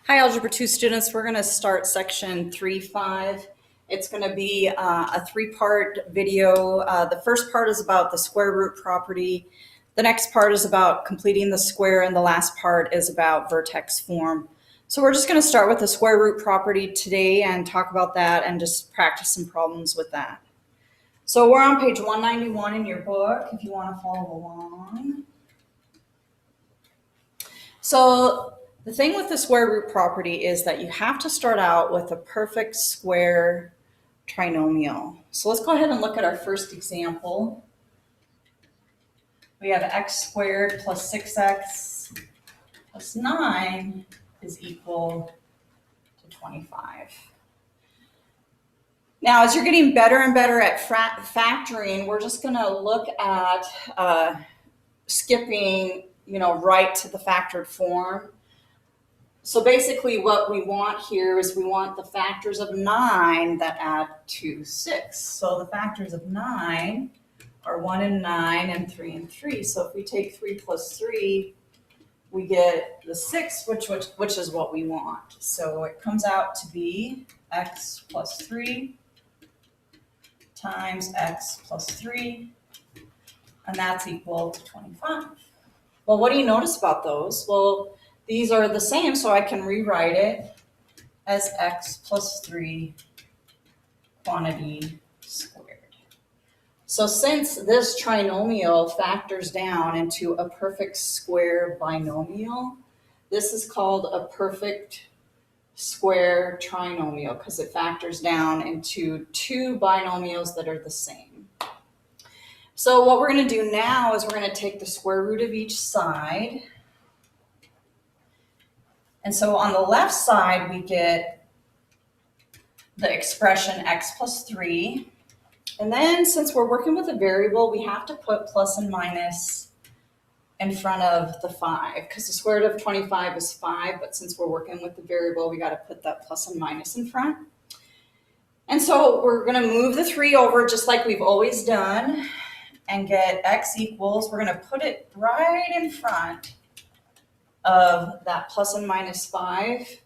Hi, Algebra 2 students. We're going to start section 3.5. It's going to be a three-part video. The first part is about the square root property. The next part is about completing the square, and the last part is about vertex form. So we're just going to start with the square root property today and talk about that and just practice some problems with that. So we're on page 191 in your book if you want to follow along. So the thing with the square root property is that you have to start out with a perfect square trinomial. So let's go ahead and look at our first example. We have x squared plus 6x plus 9 is equal to 25. Now, as you're getting better and better at factoring, we're just going to look at skipping, right to the factored form. So basically what we want here is we want the factors of 9 that add to 6. So the factors of 9 are 1 and 9 and 3 and 3. So if we take 3 plus 3, we get the 6, which is what we want. So it comes out to be x plus 3 times x plus 3, and that's equal to 25. Well, what do you notice about those? Well, these are the same, so I can rewrite it as x plus 3 quantity squared. So since this trinomial factors down into a perfect square binomial, this is called a perfect square trinomial because it factors down into two binomials that are the same. So what we're going to do now is we're going to take the square root of each side. And so on the left side, we get the expression x plus 3. And then since we're working with a variable, we have to put plus and minus in front of the 5 because the square root of 25 is 5. But since we're working with the variable, we got to put that plus and minus in front. And so we're going to move the 3 over just like we've always done and get x equals, we're going to put it right in front of that plus and minus 5.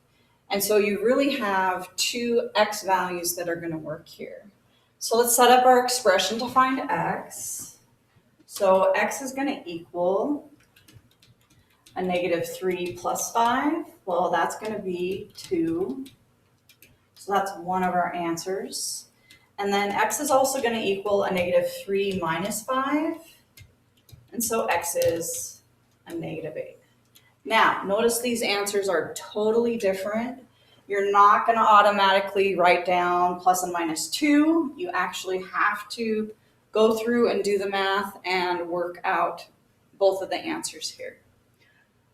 And so you really have two x values that are going to work here. So let's set up our expression to find x. So x is going to equal a negative 3 plus 5. Well, that's going to be 2. So that's one of our answers. And then x is also going to equal a negative 3 minus 5. And so x is a negative 8. Now, notice these answers are totally different. You're not going to automatically write down plus and minus 2. You actually have to go through and do the math and work out both of the answers here.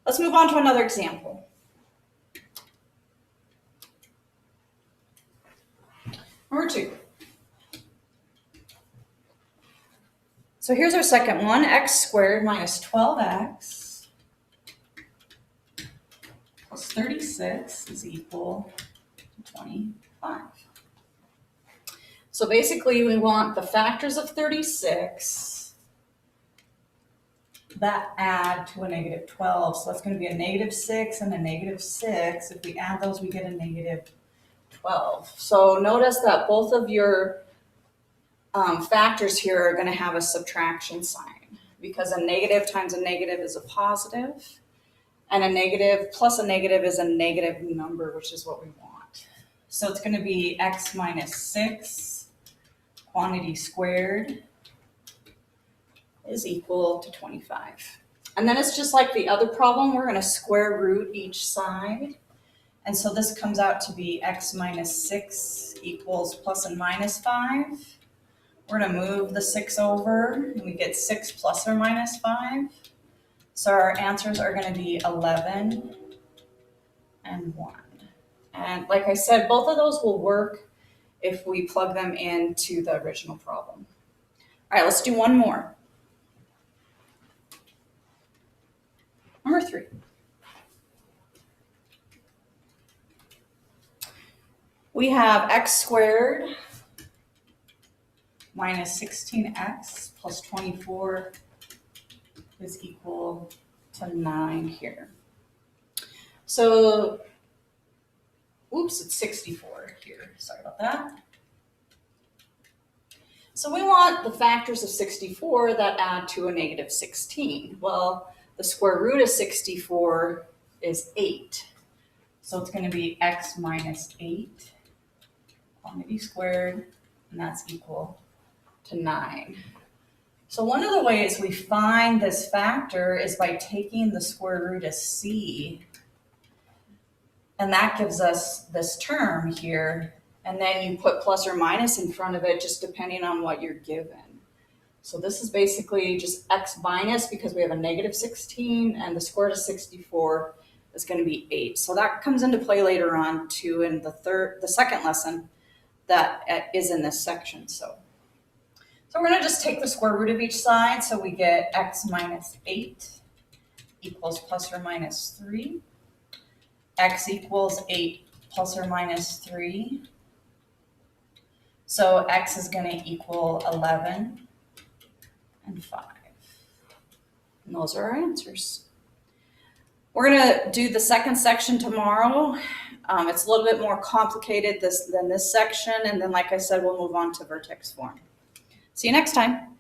Let's move on to another example. Number 2. So here's our second one, x squared minus 12x plus 36 is equal to 25. So basically we want the factors of 36 that add to a negative 12. So that's going to be a negative 6 and a negative 6. If we add those, we get a negative 12. So notice that both of your factors here are going to have a subtraction sign because a negative times a negative is a positive. And a negative plus a negative is a negative number, which is what we want. So it's going to be x minus 6 quantity squared is equal to 25. And then it's just like the other problem. We're going to square root each side. And so this comes out to be x minus 6 equals plus and minus 5. We're going to move the 6 over, and we get 6 plus or minus 5. So our answers are going to be 11 and 1. And like I said, both of those will work if we plug them into the original problem. All right, let's do one more. Number 3. We have x squared minus 16x plus 24 is equal to 9 here. So oops, it's 64 here. Sorry about that. So we want the factors of 64 that add to a negative 16. Well, the square root of 64 is 8. So it's going to be x minus 8 quantity squared, and that's equal to 9. So one of the ways we find this factor is by taking the square root of c, and that gives us this term here, and then you put plus or minus in front of it just depending on what you're given. So this is basically just x minus because we have a negative 16, and the square root of 64 is going to be 8. So that comes into play later on too in the second lesson that is in this section. So we're going to just take the square root of each side. So we get x minus 8 equals plus or minus 3. X equals 8 plus or minus 3. So x is going to equal 11 and 5. And those are our answers. We're going to do the second section tomorrow. It's a little bit more complicated than this section. And then, like I said, we'll move on to vertex form. See you next time.